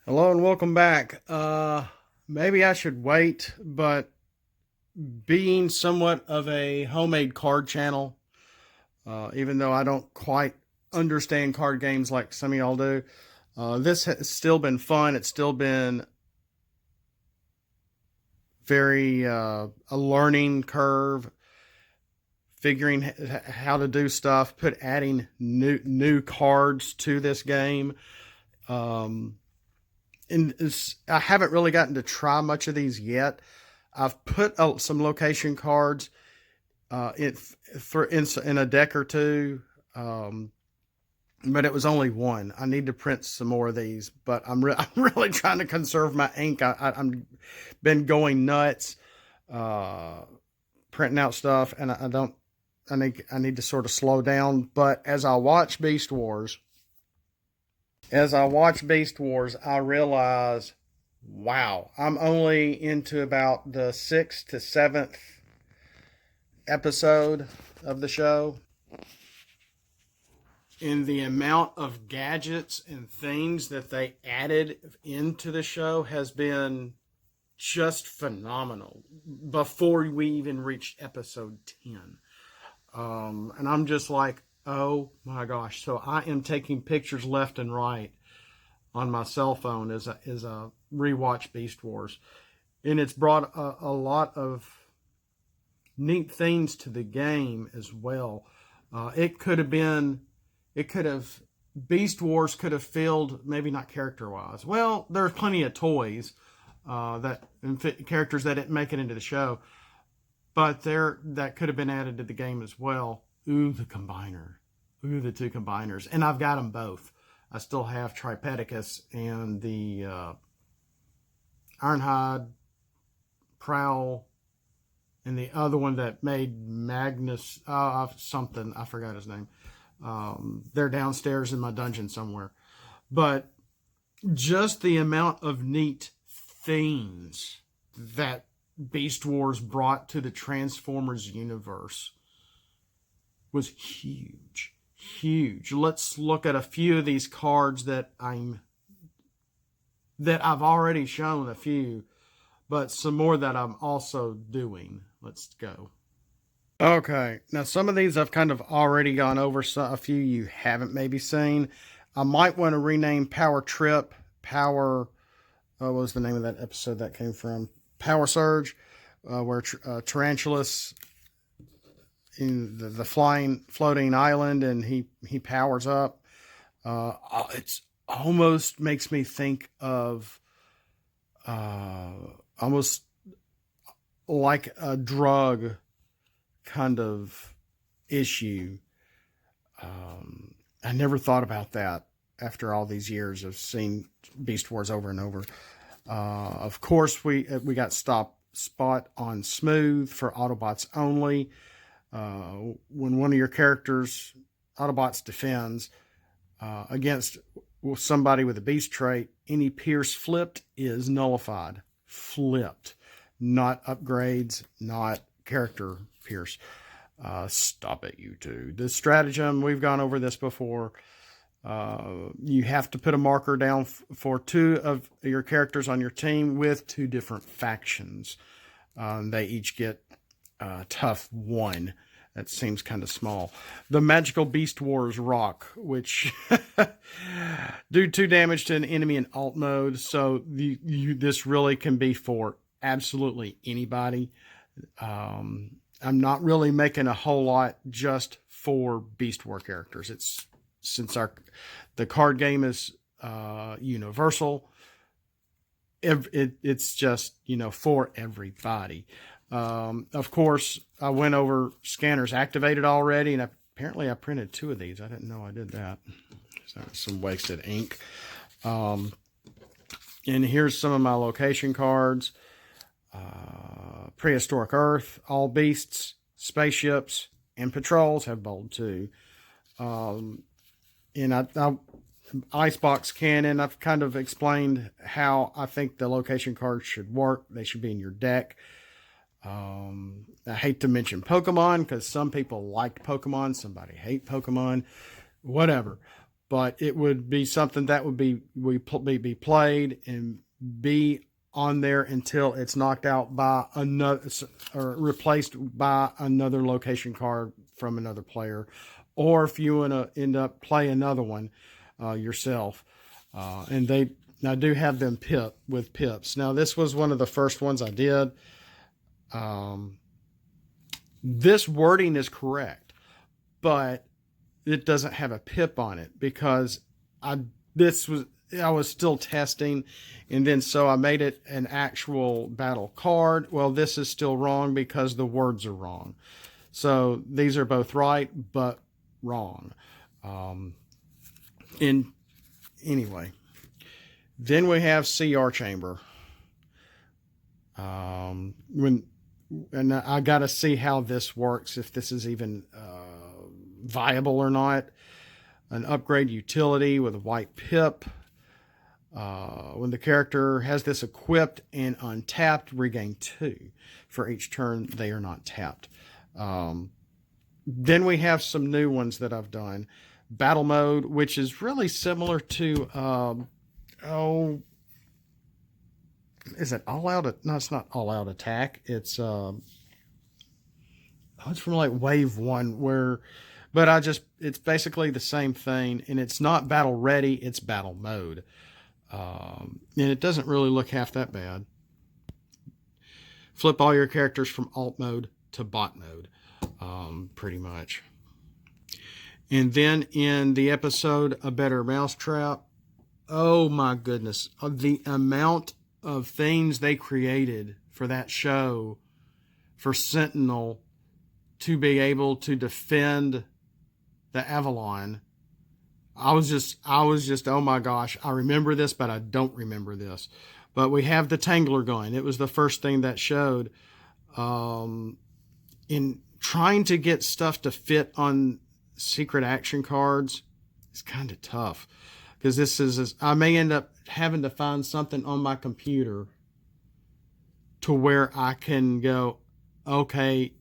Hello and welcome back. Maybe I should wait, but being somewhat of a homemade card channel, even though I don't quite understand card games like some of y'all do, this has still been fun. It's still been very a learning curve, figuring how to do stuff, adding new cards to this game. And I haven't really gotten to try much of these yet. I've put some location cards in a deck or two, but it was only one. I need to print some more of these, but I'm really trying to conserve my ink. I'm been going nuts printing out stuff, and I need to sort of slow down. But as I watch Beast Wars, I realize, wow, I'm only into about the 6th to 7th episode of the show. And the amount of gadgets and things that they added into the show has been just phenomenal before we even reached episode 10. And I'm just like, oh my gosh. So I am taking pictures left and right on my cell phone as a rewatch Beast Wars. And it's brought a lot of neat things to the game as well. Beast Wars could have filled, maybe not character wise. Well, there's plenty of toys characters that didn't make it into the show, but that could have been added to the game as well. Ooh, the combiner. Ooh, the two combiners. And I've got them both. I still have Tripedicus and the Ironhide, Prowl, and the other one that made Magnus something. I forgot his name. They're downstairs in my dungeon somewhere. But just the amount of neat things that Beast Wars brought to the Transformers universe was huge. Let's look at a few of these cards that I've already shown a few, but some more that I'm also doing. Let's go. Okay, now some of these I've kind of already gone over, so a few you haven't maybe seen. I might want to rename Power Trip, what was the name of that episode that came from? Power Surge, where Tarantulas in the floating island, and he powers up. It's almost makes me think of almost like a drug kind of issue. I never thought about that after all these years of seeing Beast Wars over and over. Of course, we got Spot on Smooth for Autobots only. When one of your characters, Autobots, defends against somebody with a beast trait, any Pierce flipped is nullified. Flipped. Not upgrades, not character Pierce. Stop it, you two. The stratagem, we've gone over this before. You have to put a marker down for two of your characters on your team with two different factions. They each get tough 1. That seems kind of small. The Magical Beast Wars Rock, which do 2 damage to an enemy in alt mode. So this really can be for absolutely anybody. I'm not really making a whole lot just for Beast War characters. It's since the card game is universal. It's just for everybody. Of course, I went over scanners activated already, and apparently I printed 2 of these. I didn't know I did that. So some wasted ink. And here's some of my location cards. Prehistoric Earth, all beasts, spaceships, and patrols have bold too. And Icebox Cannon, I've kind of explained how I think the location cards should work. They should be in your deck. I hate to mention Pokemon because some people liked Pokemon, somebody hate Pokemon, whatever. but it would be something that would be played and be on there until it's knocked out by another or replaced by another location card from another player, or if you want to end up play another one yourself. And I do have them with pips. Now this was one of the first ones I did. This wording is correct, but it doesn't have a pip on it because I was still testing, and then so I made it an actual battle card. Well, this is still wrong because the words are wrong. So these are both right, but wrong. Anyway, then we have CR Chamber. And I got to see how this works, if this is even viable or not. An upgrade utility with a white pip. When the character has this equipped and untapped, regain 2 for each turn they are not tapped. Then we have some new ones that I've done. Battle mode, which is really similar to is it all out? No, it's not all out attack. It's from like wave 1 it's basically the same thing, and it's not battle ready, it's battle mode. And it doesn't really look half that bad. Flip all your characters from alt mode to bot mode, pretty much. And then in the episode A Better Mousetrap, oh my goodness, the amount of things they created for that show for Sentinel to be able to defend the Avalon. I was just, oh my gosh, I remember this, but I don't remember this. But we have the Tangler gun. It was the first thing that showed. In trying to get stuff to fit on secret action cards, it's kind of tough. Because I may end up having to find something on my computer to where I can go, okay,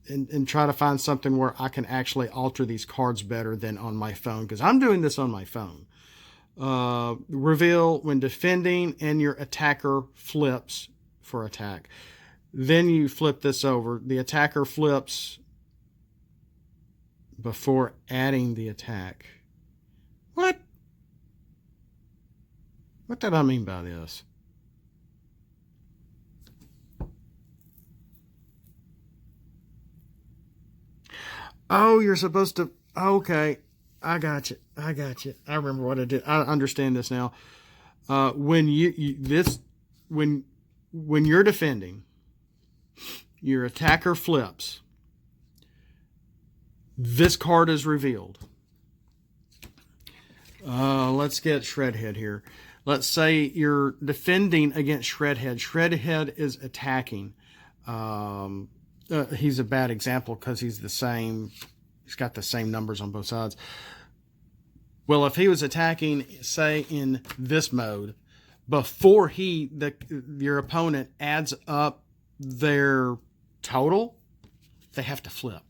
and try to find something where I can actually alter these cards better than on my phone, because I'm doing this on my phone. Reveal when defending and your attacker flips for attack. Then you flip this over. The attacker flips before adding the attack. What? What did I mean by this? Oh, you're supposed to... Okay, I got you. I remember what I did. I understand this now. When when you're defending, your attacker flips. This card is revealed. Let's get Shredhead here. Let's say you're defending against Shredhead. Shredhead is attacking. He's a bad example because he's got the same numbers on both sides. Well, if he was attacking, say, in this mode, before your opponent adds up their total, they have to flip.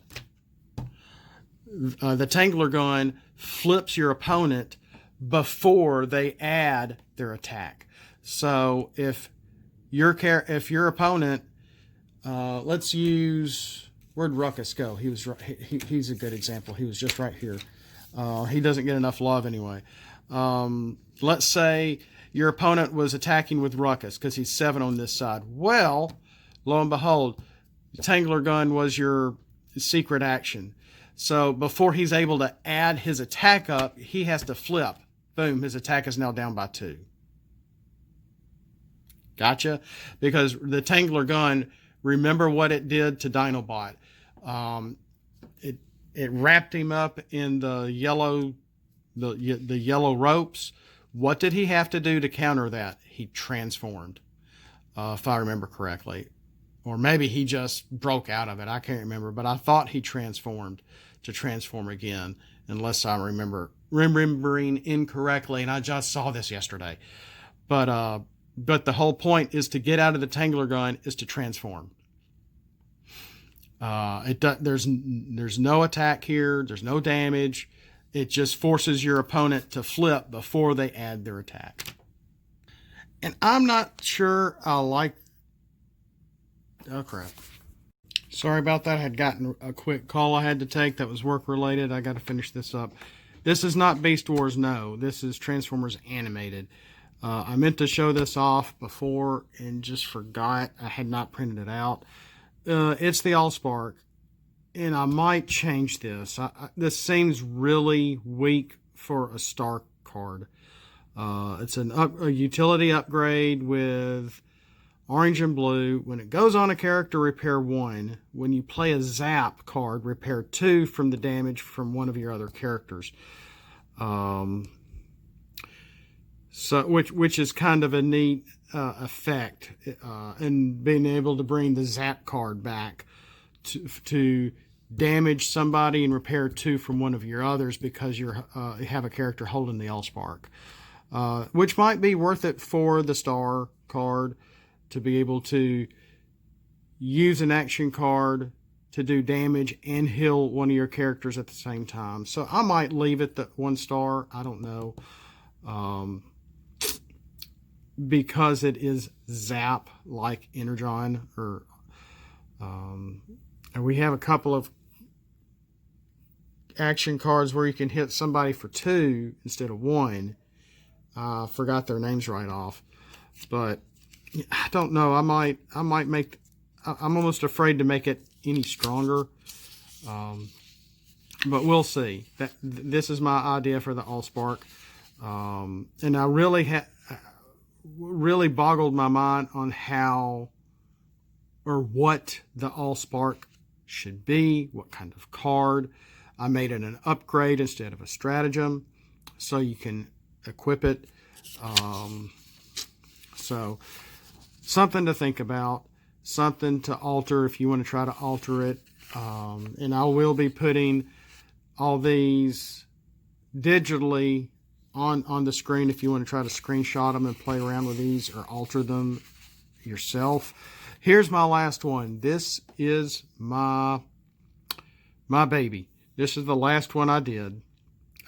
The Tangler gun flips your opponent before they add their attack. So if your opponent, let's use, where'd Ruckus go? He's a good example. He was just right here. He doesn't get enough love anyway. Let's say your opponent was attacking with Ruckus because he's 7 on this side. Well, lo and behold, the Tangler gun was your secret action. So before he's able to add his attack up, he has to flip. Boom, his attack is now down by 2. Gotcha? Because the Tangler gun, remember what it did to Dinobot. It wrapped him up in the yellow ropes. What did he have to do to counter that? He transformed, if I remember correctly. Or maybe he just broke out of it. I can't remember. But I thought he transformed to transform again, unless I'm remembering incorrectly. And I just saw this yesterday. But the whole point is to get out of the Tangler gun is to transform. There's no attack here. There's no damage. It just forces your opponent to flip before they add their attack. And I'm not sure I like... Oh, crap. Sorry about that. I had gotten a quick call I had to take that was work-related. I got to finish this up. This is not Beast Wars, no. This is Transformers Animated. I meant to show this off before and just forgot. I had not printed it out. It's the Allspark, and I might change this. This seems really weak for a star card. It's a utility upgrade with orange and blue. When it goes on a character, repair 1. When you play a Zap card, repair 2 from the damage from one of your other characters. Which is kind of a neat effect, and being able to bring the Zap card back to damage somebody and repair 2 from one of your others because you have a character holding the Allspark, which might be worth it for the star card to be able to use an action card to do damage and heal one of your characters at the same time. So I might leave it at 1 star. I don't know. Because it is Zap like Energon, and we have a couple of action cards where you can hit somebody for 2 instead of 1. Forgot their names right off, but I don't know. I might make. I'm almost afraid to make it any stronger, but we'll see. This is my idea for the Allspark, and I really boggled my mind on how or what the Allspark should be, what kind of card. I made it an upgrade instead of a stratagem, so you can equip it. So something to think about, something to alter if you want to try to alter it. And I will be putting all these digitally on the screen if you want to try to screenshot them and play around with these or alter them yourself. Here's my last one. This is my baby. This is the last one I did.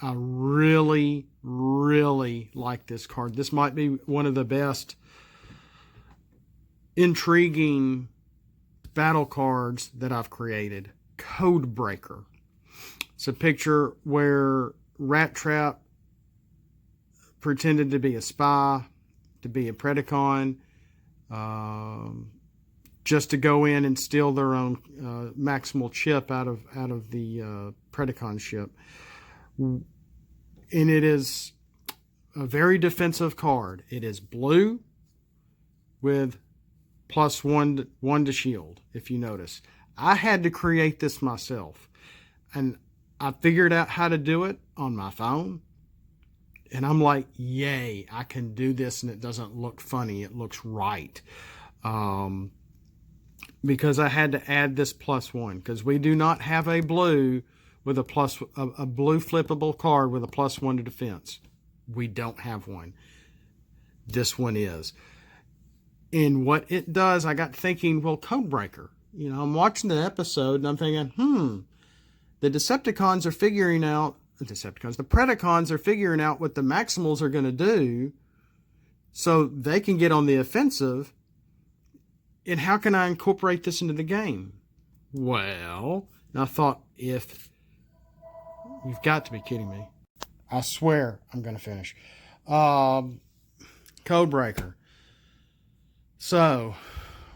I really, really like this card. This might be one of the best intriguing battle cards that I've created. Codebreaker. It's a picture where Rat Trap pretended to be a spy, to be a Predacon, just to go in and steal their own maximal chip out of the Predacon ship. And it is a very defensive card. It is blue with +1 to shield, if you notice. I had to create this myself, and I figured out how to do it on my phone. And I'm like, yay, I can do this and it doesn't look funny. It looks right. Because I had to add this +1. Because we do not have a blue with a blue flippable card with a +1 to defense. We don't have one. This one is. And what it does, I got thinking, well, Codebreaker. You know, I'm watching the episode and I'm thinking, the Decepticons are figuring out, the Predacons are figuring out what the Maximals are going to do so they can get on the offensive. And how can I incorporate this into the game? Well, I thought, if you've got to be kidding me. I swear I'm going to finish. Codebreaker. So,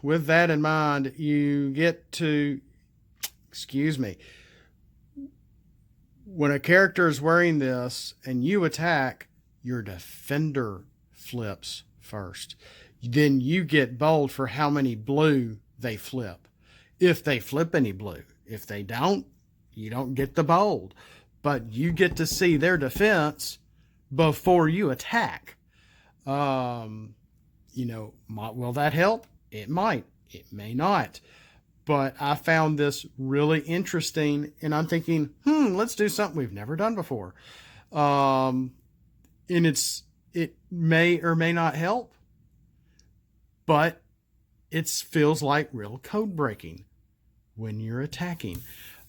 with that in mind, you get to, when a character is wearing this and you attack, your defender flips first. Then you get bold for how many blue they flip. If they flip any blue. If they don't, you don't get the bold. But you get to see their defense before you attack. Will that help? It might. It may not. But I found this really interesting, and I'm thinking, let's do something we've never done before. And it may or may not help, but it feels like real code breaking when you're attacking.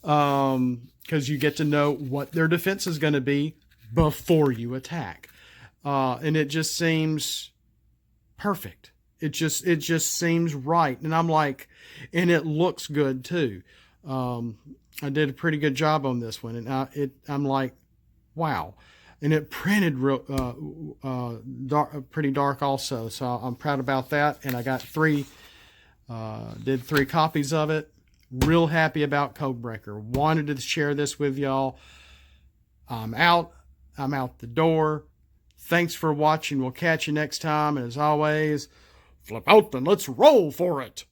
because you get to know what their defense is going to be before you attack. And it just seems perfect. It just seems right. And I'm like, and it looks good too. I did a pretty good job on this one, and I'm like, wow. And it printed pretty dark also, so I'm proud about that. And I got did 3 copies of it. Real happy about Codebreaker. Wanted to share this with y'all. I'm out the door. Thanks for watching. We'll catch you next time. And as always, flip out and let's roll for it.